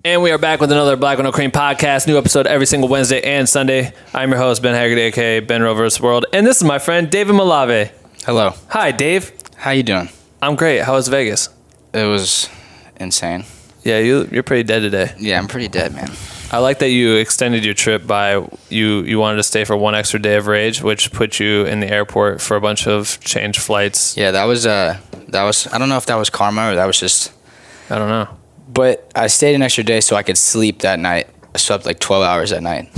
And we are back with another Black with No Cream podcast. New episode every single Wednesday and Sunday. I'm your host, Ben Haggerty, aka Ben Rover's World. And this is my friend, David Malave. Hello. Hi, Dave. How you doing? I'm great. How was Vegas? It was insane. Yeah, you're pretty dead today. Yeah, I'm pretty dead, man. I like that you extended your trip by you wanted to stay for one extra day of rage, which put you in the airport for a bunch of change flights. Yeah, that was I don't know if that was karma or that was just, I don't know. But I stayed an extra day so I could sleep that night. I slept like 12 hours that night.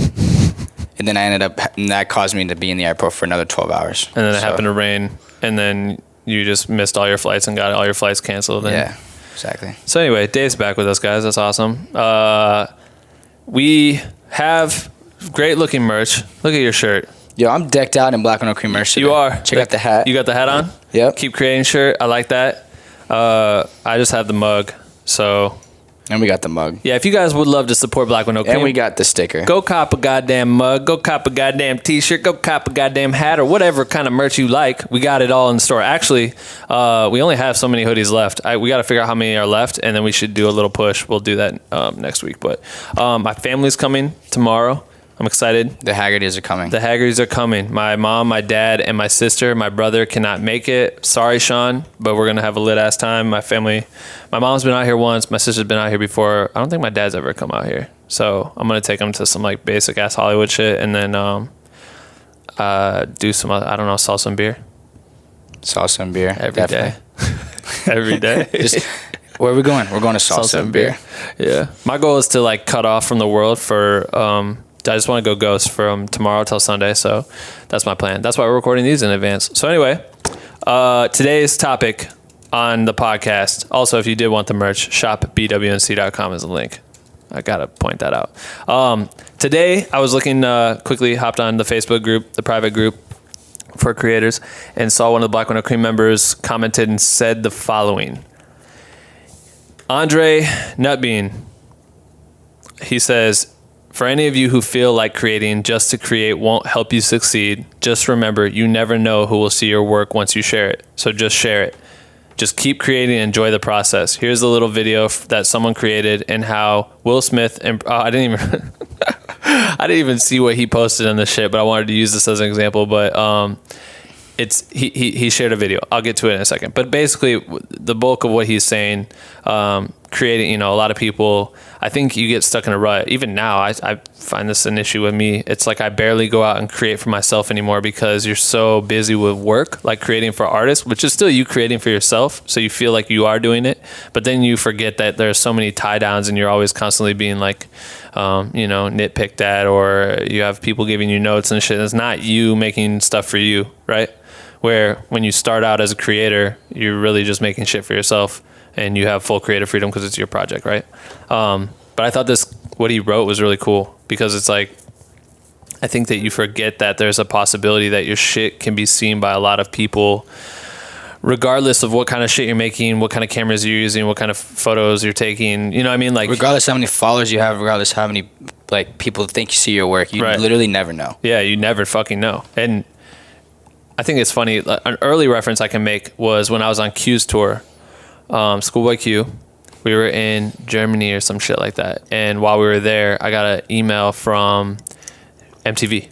And then and that caused me to be in the airport for another 12 hours. And then it happened to rain, and then you just missed all your flights and got all your flights canceled. Yeah, exactly. So anyway, Dave's back with us, guys. That's awesome. We have great looking merch. Look at your shirt. Yo, I'm decked out in Black with No Cream merch today. You are. Check out the hat. You got the hat on? Yep. Keep creating shirt. I like that. I just have the mug. So. And we got the mug. Yeah, if you guys would love to support Black with No Cream. And we got the sticker. Go cop a goddamn mug. Go cop a goddamn t-shirt. Go cop a goddamn hat or whatever kind of merch you like. We got it all in the store. Actually, we only have so many hoodies left. We got to figure out how many are left, and then we should do a little push. We'll do that next week. But my family's coming tomorrow. I'm excited. The Haggertys are coming. The Haggertys are coming. My mom, my dad, and my sister. My brother cannot make it. Sorry, Sean, but we're going to have a lit-ass time. My family, my mom's been out here once. My sister's been out here before. I don't think my dad's ever come out here. So I'm going to take them to some like basic-ass Hollywood shit and then do some, I don't know, salsa and beer. Salsa and beer. Every day. Every day. Where are we going? We're going to salsa and beer. Yeah. My goal is to like cut off from the world for... I just want to go ghost from tomorrow till Sunday, so that's my plan. That's why we're recording these in advance. So anyway, today's topic on the podcast, also if you did want the merch, shop BWNC.com is a link. I got to point that out. Today, I was looking, quickly hopped on the Facebook group, the private group for creators, and saw one of the Black with No Cream members commented and said the following. Andre Nutbean, he says... For any of you who feel like creating just to create won't help you succeed, just remember you never know who will see your work once you share it. So just share it. Just keep creating and enjoy the process. Here's a little video that someone created and how Will Smith and I didn't even see what he posted in the shit, but I wanted to use this as an example. But he shared a video. I'll get to it in a second. But basically, the bulk of what he's saying, creating, a lot of people, I think you get stuck in a rut. Even now, I find this an issue with me. It's like I barely go out and create for myself anymore because you're so busy with work, like creating for artists, which is still you creating for yourself. So you feel like you are doing it, but then you forget that there's so many tie downs and you're always constantly being like, nitpicked at, or you have people giving you notes and shit. It's not you making stuff for you, right? Where when you start out as a creator, you're really just making shit for yourself and you have full creative freedom because it's your project, right? But I thought what he wrote was really cool because it's like, I think that you forget that there's a possibility that your shit can be seen by a lot of people regardless of what kind of shit you're making, what kind of cameras you're using, what kind of photos you're taking, you know what I mean? Like, regardless how many followers you have, regardless how many like people think you see your work, you literally never know. Yeah, you never fucking know. And I think it's funny. An early reference I can make was when I was on Q's tour, Schoolboy Q. We were in Germany or some shit like that. And while we were there, I got an email from MTV.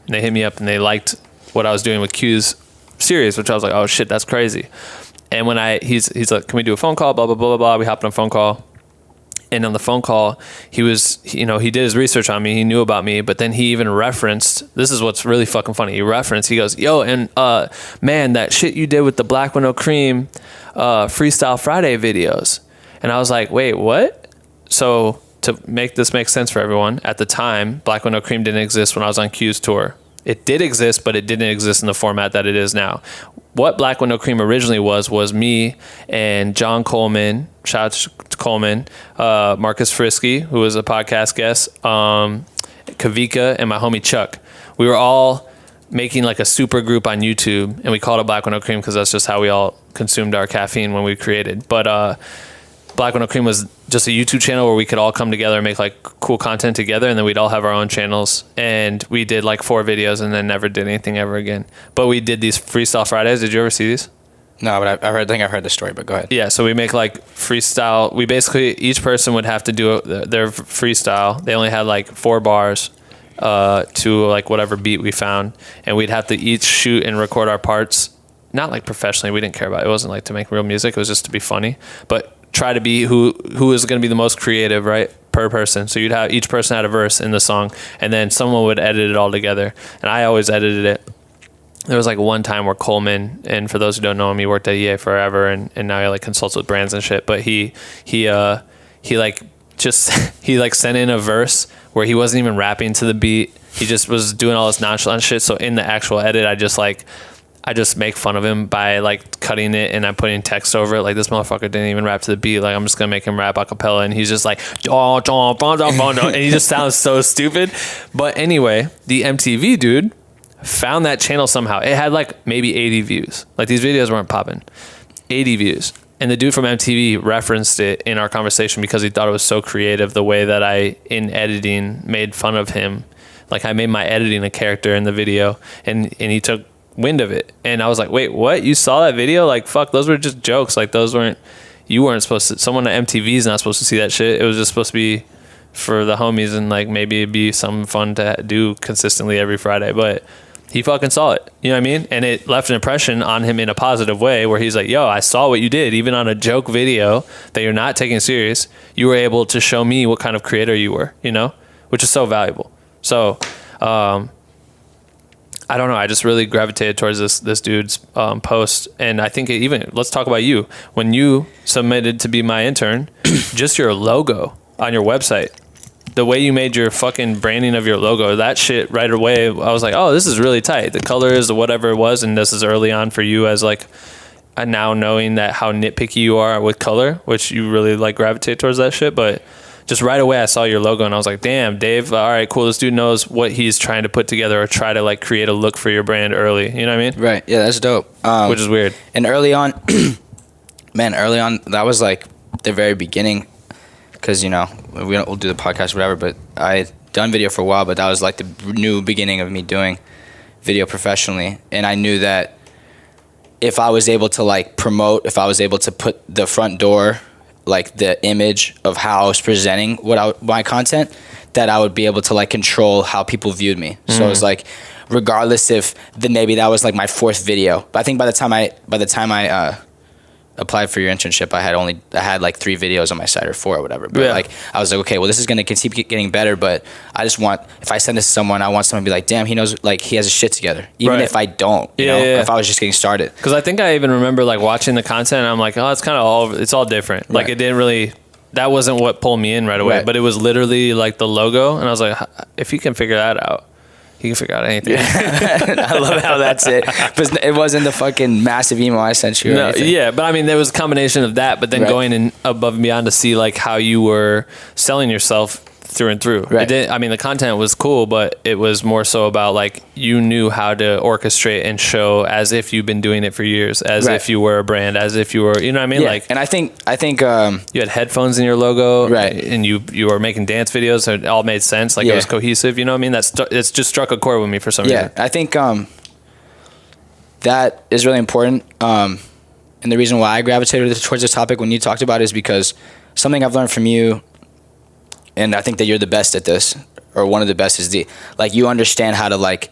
And they hit me up and they liked what I was doing with Q's series, which I was like, oh shit, that's crazy. And when he's like, can we do a phone call? Blah, blah, blah, blah, blah. We hopped on a phone call. And on the phone call, he was, he did his research on me. He knew about me, but then he even referenced, this is what's really fucking funny. He goes, yo, and man, that shit you did with the Black with No Cream Freestyle Friday videos. And I was like, wait, what? So to make this make sense for everyone, at the time, Black with No Cream didn't exist when I was on Q's tour. It did exist, but it didn't exist in the format that it is now. What Black with No Cream originally was me and John Coleman, shout out to Coleman, Marcus Frisky, who was a podcast guest, Kavika, and my homie Chuck. We were all making like a super group on YouTube, and we called it Black with No Cream because that's just how we all consumed our caffeine when we created. But Black with No Cream was just a YouTube channel where we could all come together and make like cool content together, and then we'd all have our own channels. And we did like 4 videos and then never did anything ever again. But we did these Freestyle Fridays. Did you ever see these? No, but I think I've heard the story, but go ahead. Yeah, so we make like freestyle. We basically, each person would have to do their freestyle. They only had like 4 bars to like whatever beat we found. And we'd have to each shoot and record our parts. Not like professionally, we didn't care about it. It wasn't like to make real music. It was just to be funny. But try to be who is going to be the most creative, right? Per person. So you'd have, each person had a verse in the song. And then someone would edit it all together. And I always edited it. There was like one time where Coleman, and for those who don't know him, he worked at EA forever, and now he like consults with brands and shit. But he like just he like sent in a verse where he wasn't even rapping to the beat. He just was doing all this nonchalant shit. So in the actual edit, I just make fun of him by like cutting it, and I'm putting text over it. Like, this motherfucker didn't even rap to the beat. Like, I'm just gonna make him rap a cappella, and he's just like, and he just sounds so stupid. But anyway, the MTV dude found that channel somehow. It had like maybe 80 views. Like, these videos weren't popping. 80 views. And the dude from MTV referenced it in our conversation because he thought it was so creative, the way that I, in editing, made fun of him. Like, I made my editing a character in the video, and he took wind of it. And I was like, wait, what? You saw that video? Like, fuck, those were just jokes. Like, you weren't supposed to, someone at MTV is not supposed to see that shit. It was just supposed to be for the homies, and like maybe it'd be something fun to do consistently every Friday. But he fucking saw it, you know what I mean? And it left an impression on him in a positive way, where he's like, yo, I saw what you did. Even on a joke video that you're not taking serious, you were able to show me what kind of creator you were, you know, which is so valuable. So I don't know, I just really gravitated towards this dude's post. And I think let's talk about you. When you submitted to be my intern, just your logo on your website, the way you made your fucking branding of your logo, that shit right away, I was like, oh, this is really tight. The colors, whatever it was, and this is early on for you as like, now knowing that how nitpicky you are with color, which you really like gravitate towards that shit. But just right away, I saw your logo and I was like, damn, Dave, all right, cool. This dude knows what he's trying to put together, or try to like create a look for your brand early. You know what I mean? Right. Yeah, that's dope. Which is weird. And early on, that was like the very beginning. Because, you know, we'll do the podcast or whatever, but I had done video for a while, but that was like the new beginning of me doing video professionally. And I knew that if I was able to like promote, if I was able to put the front door, like the image of how I was presenting my content, that I would be able to like control how people viewed me. So it was like, regardless if maybe that was like my 4th video. But I think by the time I applied for your internship, I had like 3 videos on my site, or 4 or whatever. But like, I was like, okay, well, this is going to keep getting better, but I just want, if I send this to someone, I want someone to be like, damn, he knows, like, he has his shit together. Even if I don't, you know, if I was just getting started. Because I think I even remember like watching the content, and I'm like, oh, it's kind of it's all different. Like, it didn't really, that wasn't what pulled me in right away, but it was literally like the logo. And I was like, if you can figure that out, you can figure out anything. Yeah. I love how that's it. But it wasn't the fucking massive email I sent you. No, yeah, but I mean, there was a combination of that, but then going in above and beyond to see like how you were selling yourself through and through. Right. I mean, the content was cool, but it was more so about like, you knew how to orchestrate and show as if you've been doing it for years, as if you were a brand, as if you were, you know what I mean? Yeah. Like, and I think you had headphones in your logo, right? And you were making dance videos, so it all made sense. Like, it was cohesive, you know what I mean? It's just struck a chord with me for some reason. Yeah, I think that is really important. And the reason why I gravitated towards this topic when you talked about it is because something I've learned from you, and I think that you're the best at this, or one of the best, is you understand how to like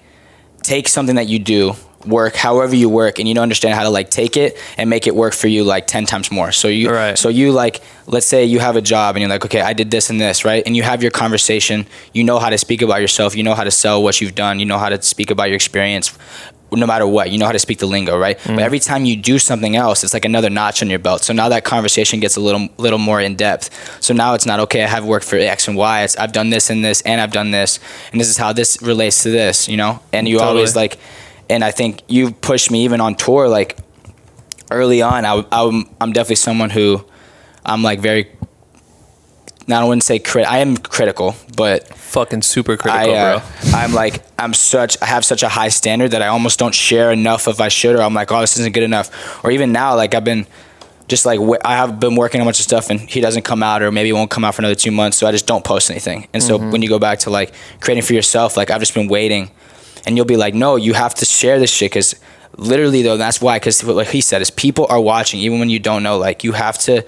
take something that you do, work however you work, and you understand how to like take it and make it work for you like 10 times more. So you like, let's say you have a job and you're like, okay, I did this and this, right? And you have your conversation, you know how to speak about yourself, you know how to sell what you've done, you know how to speak about your experience, no matter what, you know how to speak the lingo, right? But every time you do something else, it's like another notch on your belt. So now that conversation gets a little more in depth. So now it's not, okay, I have worked for X and Y. It's, I've done this and this, and I've done this, and this is how this relates to this, you know? And you always like, and I think you pushed me even on tour, like early on. I'm definitely someone who I'm like very, I wouldn't say I am critical, but fucking super critical, bro. I have such a high standard that I almost don't share enough if I should, or I'm like, oh, this isn't good enough. Or even now, like, I've been just like, I have been working on a bunch of stuff and he doesn't come out, or maybe it won't come out for another 2 months, so I just don't post anything. And so when you go back to like creating for yourself, like, I've just been waiting, and you'll be like, no, you have to share this shit, because literally though, that's why, because like he said, is people are watching even when you don't know. Like you have to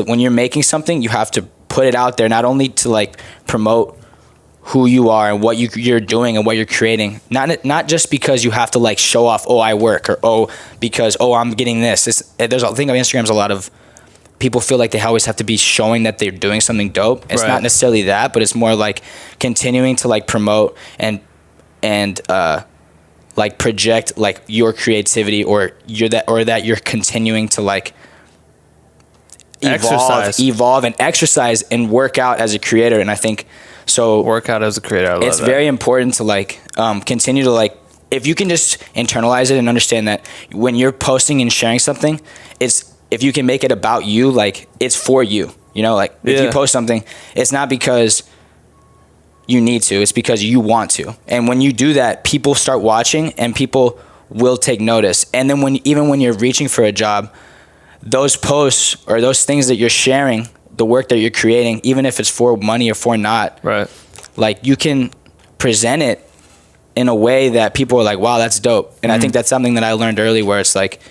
when you're making something, you have to put it out there, not only to like promote who you are and what you're doing and what you're creating, not just because you have to like show off, oh, I work, or because I'm getting this. There's a thing on Instagram's a lot of people feel like they always have to be showing that they're doing something dope. It's not necessarily that, but it's more like continuing to like promote and like project like your creativity, or that you're continuing to like evolve and exercise and work out as a creator. And I think so. Work out as a creator. I love it's that. very important to like continue to like, if you can just internalize it and understand that when you're posting and sharing something, if you can make it about you, like it's for you, you know, like if you post something, it's not because you need to, it's because you want to. And when you do that, people start watching and people will take notice. And then even when you're reaching for a job, those posts or those things that you're sharing, the work that you're creating, even if it's for money or for not, right? Like you can present it in a way that people are like, wow, that's dope. And I think that's something that I learned early, where it's like,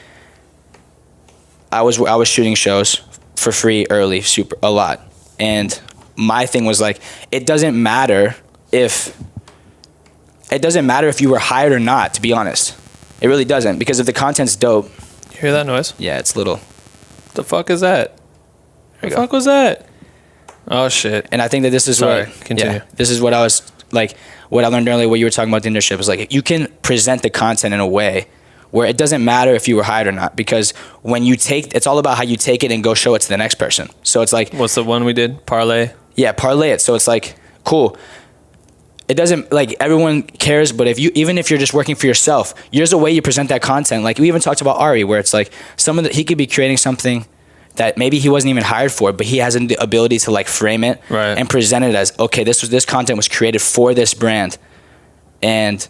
I was shooting shows for free early, a lot. And my thing was like, it doesn't matter if you were hired or not, to be honest. It really doesn't, because if the content's dope. You hear that noise? Yeah, it's little. The fuck is that? The fuck was that? Oh shit. And I think that this is continue. Yeah, this is what I was like, what I learned earlier, what you were talking about the internship, is like, you can present the content in a way where it doesn't matter if you were hired or not, because when you it's all about how you take it and go show it to the next person. So it's like, what's the one we did? Parlay? Yeah, parlay it. So it's like, cool. It doesn't, like, everyone cares, but even if you're just working for yourself, there's a way you present that content. Like, we even talked about Ari, where it's like, he could be creating something that maybe he wasn't even hired for, but he has the ability to like frame it and present it as, okay, this content was created for this brand. And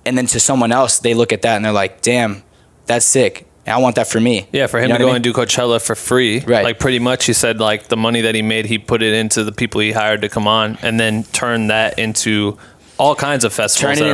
then to someone else, they look at that and they're like, damn, that's sick. And I want that for me. Yeah, for him to go and do Coachella for free. Right. Like pretty much he said like the money that he made, he put it into the people he hired to come on, and then turn that into all kinds of festivals. Turn it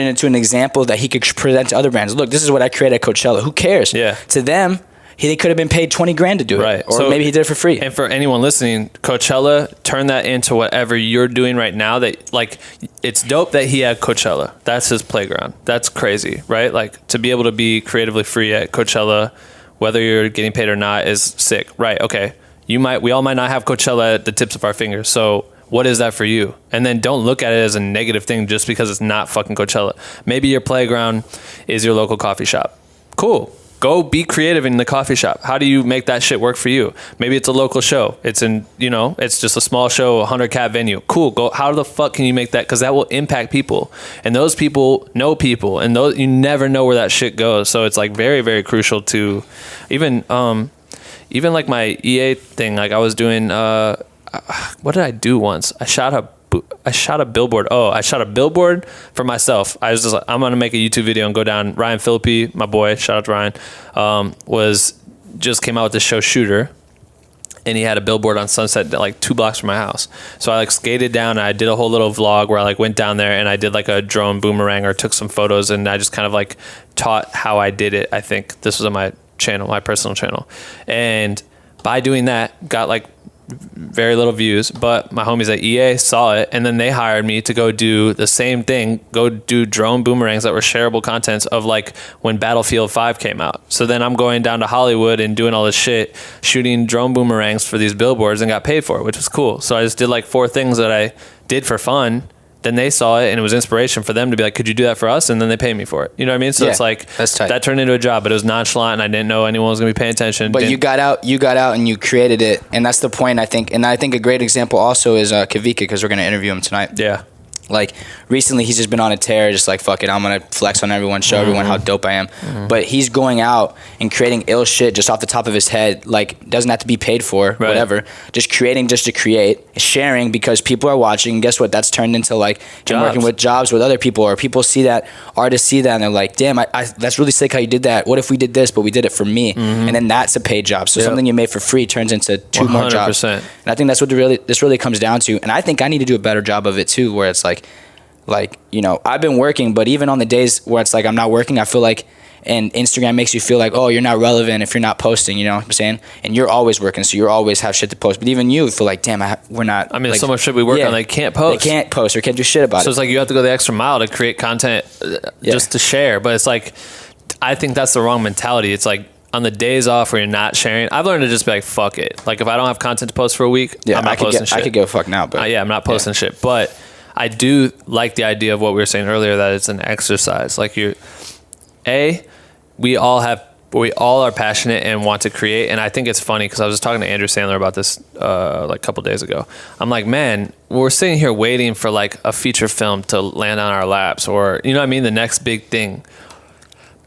into an example that he could present to other brands. Look, this is what I created at Coachella. Who cares? Yeah. To them, they could have been paid $20,000 to do it. Right. Or so, maybe he did it for free. And for anyone listening, Coachella, turn that into whatever you're doing right now. That like, it's dope that he had Coachella. That's his playground. That's crazy, right? Like, to be able to be creatively free at Coachella, whether you're getting paid or not, is sick. Right. Okay. We all might not have Coachella at the tips of our fingers. So what is that for you? And then don't look at it as a negative thing just because it's not fucking Coachella. Maybe your playground is your local coffee shop. Cool. Go be creative in the coffee shop. How do you make that shit work for you? Maybe it's a local show. It's it's just a small show, 100 cap venue. Cool. Go. How the fuck can you make that? Because that will impact people, and those people know people, and those, you never know where that shit goes. So it's like very, very crucial to even like my EA thing. Like I was doing, what did I do once? I shot a billboard. I shot a billboard for myself. I was just like, I'm going to make a YouTube video and go down. Ryan Philippi, my boy, shout out to Ryan, came out with this show Shooter, and he had a billboard on Sunset like 2 blocks from my house. So I like skated down and I did a whole little vlog where I like went down there and I did like a drone boomerang or took some photos, and I just kind of like taught how I did it. I think this was on my channel, my personal channel. And by doing that, got like very little views, but my homies at EA saw it, and then they hired me to go do the same thing, go do drone boomerangs that were shareable contents of like when Battlefield 5 came out. So then I'm going down to Hollywood and doing all this shit, shooting drone boomerangs for these billboards, and got paid for it, which was cool. So I just did like 4 things that I did for fun. Then they saw it and it was inspiration for them to be like, could you do that for us? And then they pay me for it. You know what I mean? So it's like, that's tight. That turned into a job, but it was nonchalant and I didn't know anyone was going to be paying attention. But you got out and you created it. And that's the point, I think. And I think a great example also is 𝐀𝐕𝐎𝐑𝐈𝐓𝐄, because we're going to interview him tonight. Yeah. Like recently he's just been on a tear, just like, fuck it, I'm gonna flex on everyone, show everyone how dope I am. But he's going out and creating ill shit just off the top of his head, like doesn't have to be paid for, whatever, just creating just to create, sharing because people are watching. And guess what, that's turned into like him working with jobs with other people, or people see that, artists see that, and they're like, damn, I that's really sick how you did that. What if we did this, but we did it for me? And then that's a paid job. So something you made for free turns into 2 more jobs. And I think that's what this really comes down to. And I think I need to do a better job of it too, where it's like, Like, you know, I've been working, but even on the days where it's like I'm not working, I feel like, and Instagram makes you feel like, oh, you're not relevant if you're not posting, you know what I'm saying? And you're always working, so you always have shit to post. But even you feel like, damn, we're not. I mean, like, so much shit we work on, they can't post. They can't post or can't do shit about it. So it's like you have to go the extra mile to create content just to share. But it's like, I think that's the wrong mentality. It's like on the days off where you're not sharing, I've learned to just be like, fuck it. Like if I don't have content to post for a week, I'm not posting shit. I could go fuck now, but I'm not posting shit. But I do like the idea of what we were saying earlier, that it's an exercise. Like we all are passionate and want to create. And I think it's funny because I was just talking to Andrew Sandler about this like a couple days ago. I'm like, man, we're sitting here waiting for like a feature film to land on our laps, or, you know what I mean? The next big thing.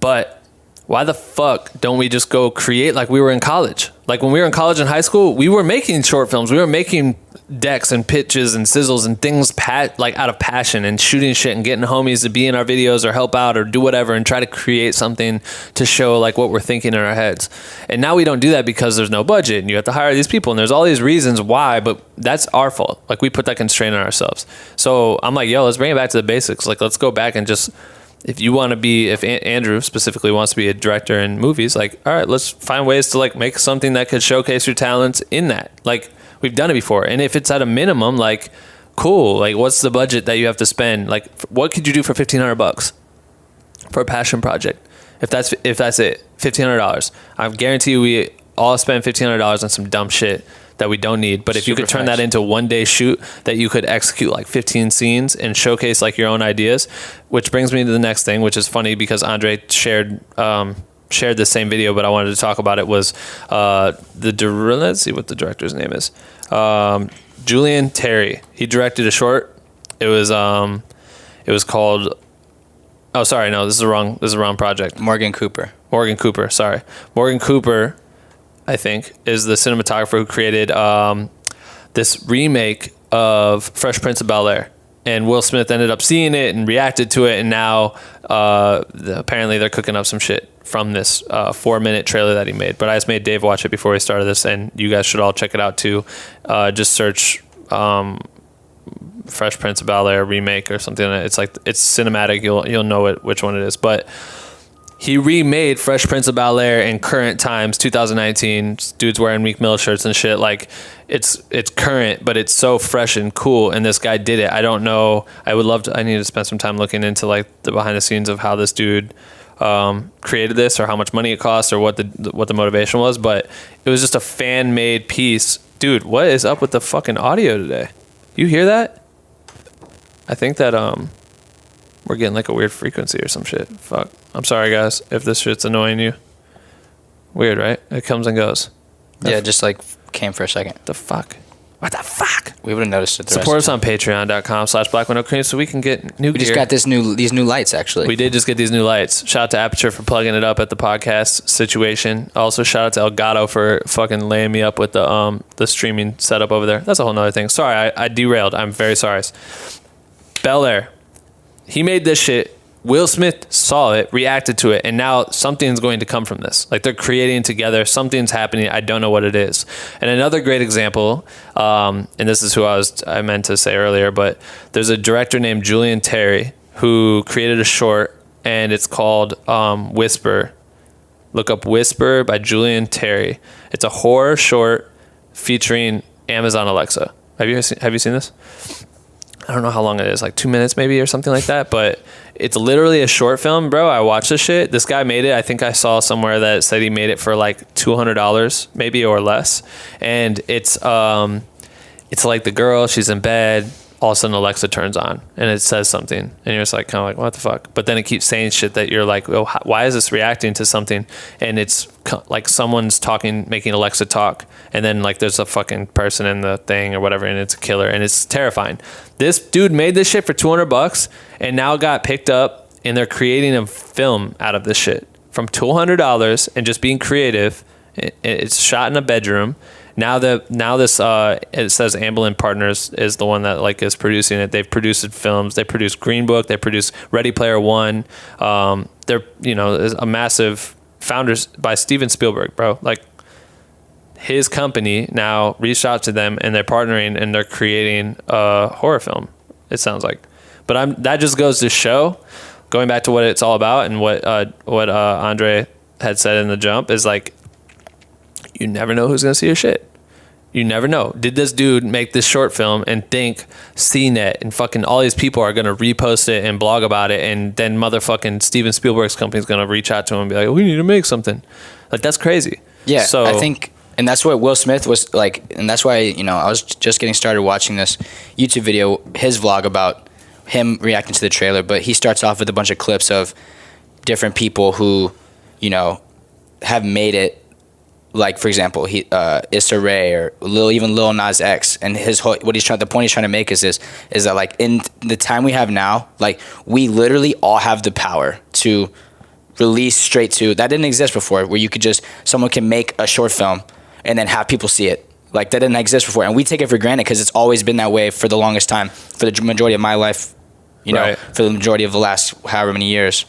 But why the fuck don't we just go create like we were in college? Like when we were in college and high school, we were making short films. We were making decks and pitches and sizzles and things like out of passion, and shooting shit and getting homies to be in our videos or help out or do whatever and try to create something to show like what we're thinking in our heads. And now we don't do that because there's no budget and you have to hire these people and there's all these reasons why, but that's our fault. Like we put that constraint on ourselves. So I'm like, yo, let's bring it back to the basics. Like let's go back and just, if Andrew specifically wants to be a director in movies, like, all right, let's find ways to like make something that could showcase your talents in that. Like we've done it before. And if it's at a minimum, like, cool. Like what's the budget that you have to spend? Like what could you do for $1,500 for a passion project? If that's it, $1,500. I guarantee you we all spend $1,500 on some dumb shit that we don't need. But if you could turn that into one day shoot that you could execute like 15 scenes and showcase like your own ideas, which brings me to the next thing, which is funny because Andre shared the same video, but I wanted to talk about it, was let's see what the director's name is. Julian Terry. He directed a short. It was called, oh sorry, no, this is the wrong project. Morgan Cooper, sorry. Morgan Cooper, I think, is the cinematographer who created this remake of Fresh Prince of Bel-Air. And Will Smith ended up seeing it and reacted to it, and now apparently they're cooking up some shit from this 4-minute trailer that he made. But I just made Dave watch it before we started this, and you guys should all check it out too. Just search Fresh Prince of Bel-Air remake or something. It's cinematic. You'll know which one it is. But he remade Fresh Prince of Bel-Air in current times, 2019. Dudes wearing Meek Mill shirts and shit. Like it's current, but it's so fresh and cool. And this guy did it. I don't know. I need to spend some time looking into like the behind the scenes of how this dude created this, or how much money it cost, or what the motivation was. But it was just a fan made piece. Dude, what is up with the fucking audio today? You hear that? I think that we're getting like a weird frequency or some shit. Fuck. I'm sorry guys if this shit's annoying you. Weird, right? It comes and goes. Yeah, just like came for a second. The fuck? What the fuck? We would have noticed it. Support us on patreon.com/blackwindowcream so we can get new gear. We just got these new lights, actually. We did just get these new lights. Shout out to Aperture for plugging it up at the podcast situation. Also, shout out to 𝐅𝐀𝐕𝐎𝐑𝐈𝐓𝐄 for fucking laying me up with the streaming setup over there. That's a whole nother thing. Sorry, I derailed. I'm very sorry. Bel-Air. He made this shit. Will Smith saw it, reacted to it, and now something's going to come from this. Like they're creating together. Something's happening. I don't know what it is. And another great example, and this is who I meant to say earlier, but there's a director named Julian Terry who created a short, and it's called Whisper. Look up Whisper by Julian Terry. It's a horror short featuring Amazon Alexa. Have you seen this? I don't know how long it is, like 2 minutes maybe or something like that, but it's literally a short film, bro. I watched this shit. This guy made it. I think I saw somewhere that said he made it for like $200 maybe or less. And it's like the girl, she's in bed, all of a sudden Alexa turns on and it says something and you're just like kind of like, what the fuck? But then it keeps saying shit that you're like, oh, why is this reacting to something? And it's like someone's talking, making Alexa talk, and then like there's a fucking person in the thing or whatever, and it's a killer, and it's terrifying. This dude made this shit for $200 and now got picked up, and they're creating a film out of this shit from $200 and just being creative. It's shot in a bedroom. Now this it says Amblin Partners is the one that like is producing it. They've produced films. They produced Green Book. They produced Ready Player One. They're a massive founders by Steven Spielberg, bro. Like his company now reached out to them and they're partnering and they're creating a horror film. It sounds like, But that just goes to show, going back to what it's all about and what Andre had said in the jump is like, you never know who's gonna see your shit. You never know. Did this dude make this short film and think CNET and fucking all these people are going to repost it and blog about it, and then motherfucking Steven Spielberg's company is going to reach out to him and be like, we need to make something. Like, that's crazy. Yeah, so I think, and that's what Will Smith was like, and that's why, you know, I was just getting started watching this YouTube video, his vlog about him reacting to the trailer, but he starts off with a bunch of clips of different people who, you know, have made it. Like, for example, Issa Rae or even Lil Nas X, and the point he's trying to make is that like in the time we have now, like we literally all have the power to release straight to, that didn't exist before, where someone can make a short film and then have people see it. Like, that didn't exist before, and we take it for granted because it's always been that way for the longest time, for the majority of my life, you know, right. For the majority of the last however many years,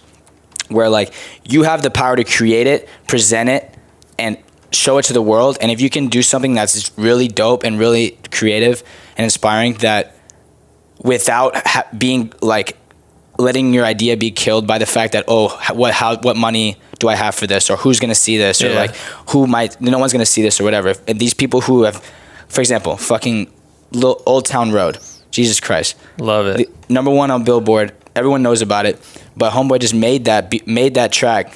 where like you have the power to create it, present it, and show it to the world. And if you can do something that's really dope and really creative and inspiring, that without being like letting your idea be killed by the fact that, what money do I have for this, or who's gonna see this, or like no one's gonna see this, or whatever. And these people who have, for example, fucking Old Town Road, Jesus Christ, love it, number one on Billboard, everyone knows about it, but homeboy just made that track.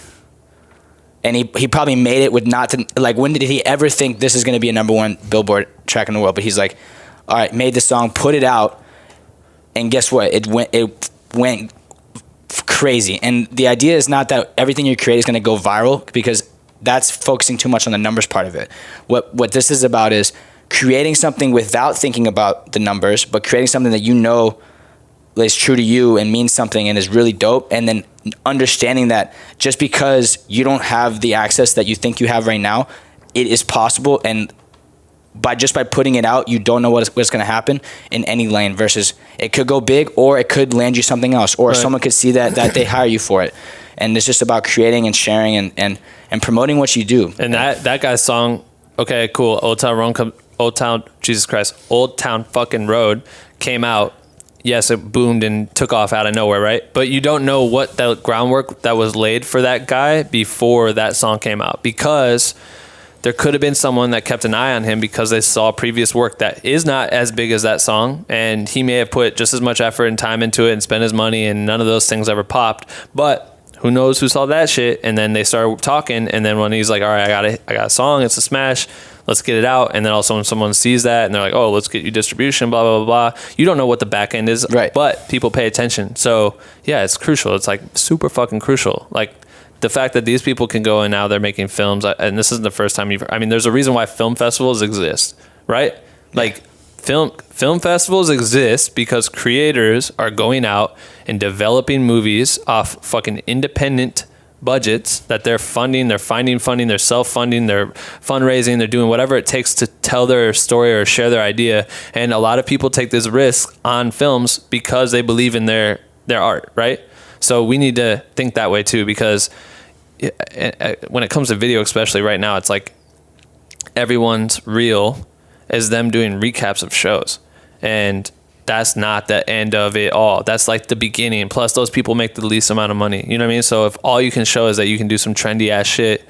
And he probably made it with when did he ever think this is going to be a number one Billboard track in the world? But he's like, all right, made the song, put it out, and guess what? It went crazy. And the idea is not that everything you create is going to go viral, because that's focusing too much on the numbers part of it. What this is about is creating something without thinking about the numbers, but creating something that you know is true to you and means something and is really dope, and then understanding that just because you don't have the access that you think you have right now, it is possible, and by putting it out, you don't know what's going to happen in any lane, versus it could go big or it could land you something else, or someone could see that they hire you for it. And it's just about creating and sharing and promoting what you do. And that guy's song, okay, cool, Old Town fucking Road came out. Yes, it boomed and took off out of nowhere, right? But you don't know what the groundwork that was laid for that guy before that song came out, because there could have been someone that kept an eye on him because they saw previous work that is not as big as that song, and he may have put just as much effort and time into it and spent his money, and none of those things ever popped. But who knows who saw that shit, and then they started talking, and then when he's like, all right, I got a song, it's a smash, let's get it out. And then also when someone sees that and they're like, oh, let's get you distribution, blah, blah, blah, blah. You don't know what the back end is, right? But people pay attention. So yeah, it's crucial. It's like super fucking crucial. Like the fact that these people can go and now they're making films, and this isn't the first time there's a reason why film festivals exist, right? Like film festivals exist because creators are going out and developing movies off fucking independent budgets that they're funding, they're finding funding, they're self-funding, they're fundraising, they're doing whatever it takes to tell their story or share their idea. And a lot of people take this risk on films because they believe in their art, right? So we need to think that way too, because when it comes to video, especially right now, it's like everyone's reel is them doing recaps of shows, and that's not the end of it all. That's like the beginning. Plus, those people make the least amount of money. You know what I mean? So if all you can show is that you can do some trendy ass shit,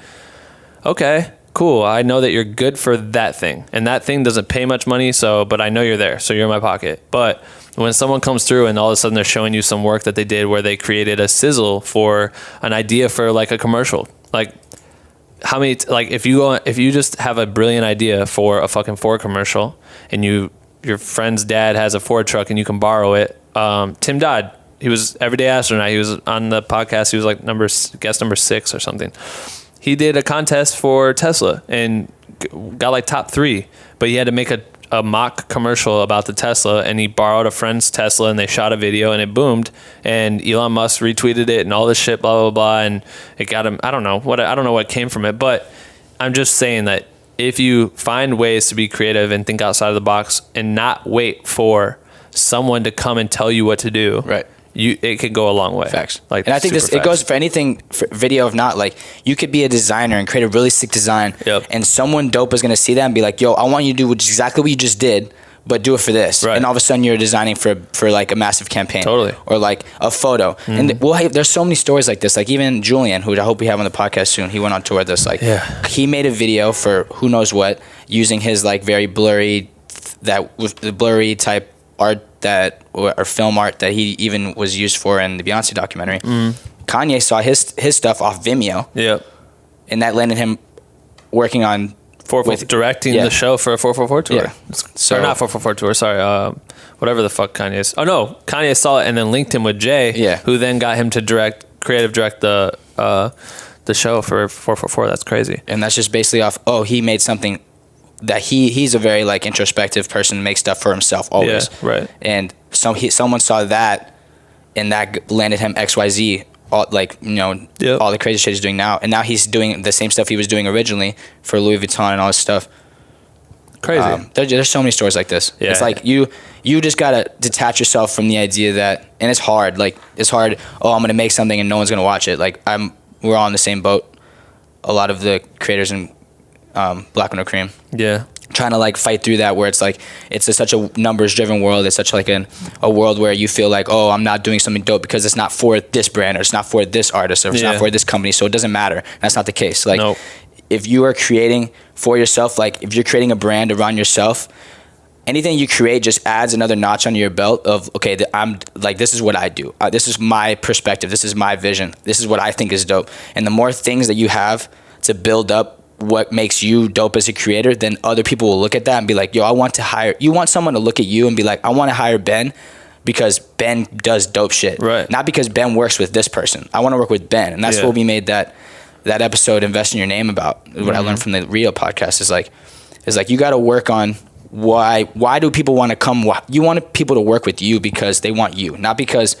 okay, cool. I know that you're good for that thing, and that thing doesn't pay much money. But I know you're there, so you're in my pocket. But when someone comes through and all of a sudden they're showing you some work that they did where they created a sizzle for an idea for like a commercial, like how many if you just have a brilliant idea for a fucking Ford commercial, and your friend's dad has a Ford truck and you can borrow it. Tim Dodd, he was Everyday Astronaut. He was on the podcast. He was like guest number 6 or something. He did a contest for Tesla and got like top 3, but he had to make a mock commercial about the Tesla, and he borrowed a friend's Tesla and they shot a video and it boomed, and Elon Musk retweeted it and all this shit, blah, blah, blah. And it got him, I don't know what came from it, but I'm just saying that if you find ways to be creative and think outside of the box and not wait for someone to come and tell you what to do, right? It could go a long way. Facts. And I think it goes for anything, for video. If not, like, you could be a designer and create a really sick design, and someone dope is gonna see that and be like, yo, I want you to do exactly what you just did, but do it for this. Right. And all of a sudden you're designing for like a massive campaign. Totally. Or like a photo. And there's so many stories like this. Like even Julian, who I hope we have on the podcast soon, he went on tour with us. Like he made a video for who knows what, using his like very blurry, that with the blurry type art that, or film art that he even was used for in the BWNC documentary. Kanye saw his stuff off Vimeo. Yep. And that landed him working on directing the show for a 444 tour. Yeah. So, or not 444 tour, sorry. Whatever the fuck Kanye's. Oh no, Kanye saw it and then linked him with Jay, who then got him to creative direct the show for 444. That's crazy. And that's just basically off, he made something that he's a very like introspective person, makes stuff for himself always. Yeah, right. And someone saw that, and that landed him XYZ. All, like, you know, all the crazy shit he's doing now. And now he's doing the same stuff he was doing originally for Louis Vuitton and all this stuff. Crazy. There's so many stories like this. Yeah. It's like you just got to detach yourself from the idea that, and it's hard. Like, it's hard, I'm going to make something and no one's going to watch it. Like, we're all in the same boat. A lot of the creators in Black Window Cream. Yeah. Trying to like fight through that, where it's like such a numbers driven world. It's such like a world where you feel like, I'm not doing something dope because it's not for this brand, or it's not for this artist, or it's not for this company, so it doesn't matter. That's not the case. Like, if you are creating for yourself, like if you're creating a brand around yourself, anything you create just adds another notch on your belt of, okay, I'm like, this is what I do. This is my perspective. This is my vision. This is what I think is dope. And the more things that you have to build up what makes you dope as a creator, then other people will look at that and be like, I want to hire, you want someone to look at you and be like, I want to hire Ben because Ben does dope shit. Right. Not because Ben works with this person. I want to work with Ben. And that's what we made that episode, Invest in Your Name, about. What I learned from the Rio podcast is like you got to work on why do people want to come? You want people to work with you because they want you, not because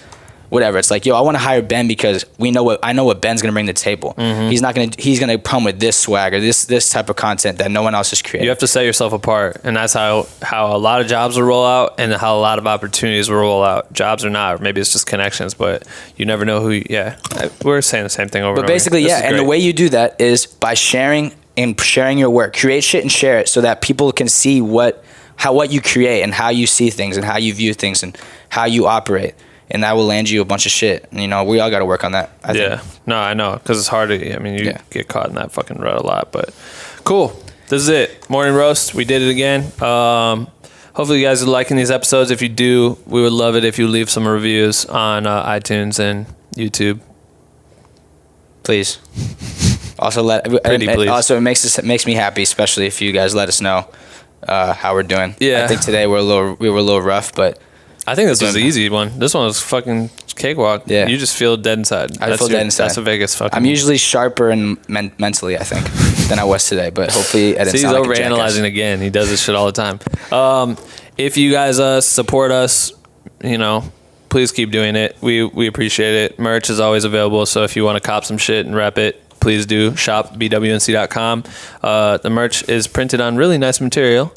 whatever. It's like, I want to hire Ben because I know what Ben's gonna bring to the table. He's gonna come with this swag or this type of content that no one else is creating. You have to set yourself apart, and that's how a lot of jobs will roll out, and how a lot of opportunities will roll out. Jobs or not, or maybe it's just connections, but you never know who. We're saying the same thing over. But basically, and the way you do that is by sharing your work. Create shit and share it so that people can see what you create and how you see things and how you view things and how you operate. And that will land you a bunch of shit. You know, we all got to work on that. I think. No, I know, because it's hard to. I mean, you get caught in that fucking rut a lot. But cool. This is it. Morning roast. We did it again. Hopefully, you guys are liking these episodes. If you do, we would love it if you leave some reviews on iTunes and YouTube. Please. Also, it makes me happy, especially if you guys let us know how we're doing. Yeah. I think today we were a little rough, but. I think this was the easy one. This one was fucking cakewalk. Yeah. You just feel dead inside. I feel dead inside. That's a Vegas fucking... I'm usually sharper and mentally, I think, than I was today, but hopefully I didn't he's sound like a overanalyzing again. He does this shit all the time. If you guys support us, please keep doing it. We appreciate it. Merch is always available, so if you want to cop some shit and rep it, please do. Shop BWNC.com. The merch is printed on really nice material.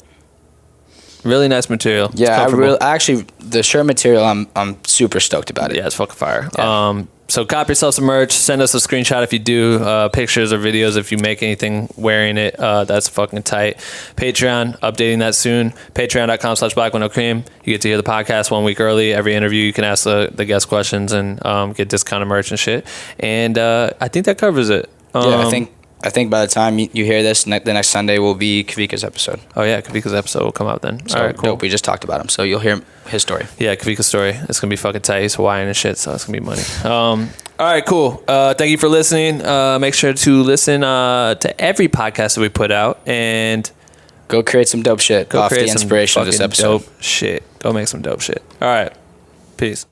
Really nice material. Yeah, actually, the shirt material, I'm super stoked about it. Yeah, it's fucking fire. Yeah. So cop yourself some merch. Send us a screenshot if you do, pictures or videos if you make anything wearing it. That's fucking tight. Patreon, updating that soon. Patreon.com/BlackWindowCream. You get to hear the podcast 1 week early. Every interview, you can ask the guest questions and get discounted merch and shit. And I think that covers it. I think by the time you hear this, the next Sunday will be Kavika's episode. Oh, yeah. Kavika's episode will come out then. So, all right, cool. Dope. We just talked about him, so you'll hear his story. Yeah, Kavika's story. It's going to be fucking tight. He's Hawaiian and shit, so it's going to be money. All right, cool. Thank you for listening. Make sure to listen to every podcast that we put out, and go create some dope shit off the inspiration of this episode. Dope shit. Go make some dope shit. All right. Peace.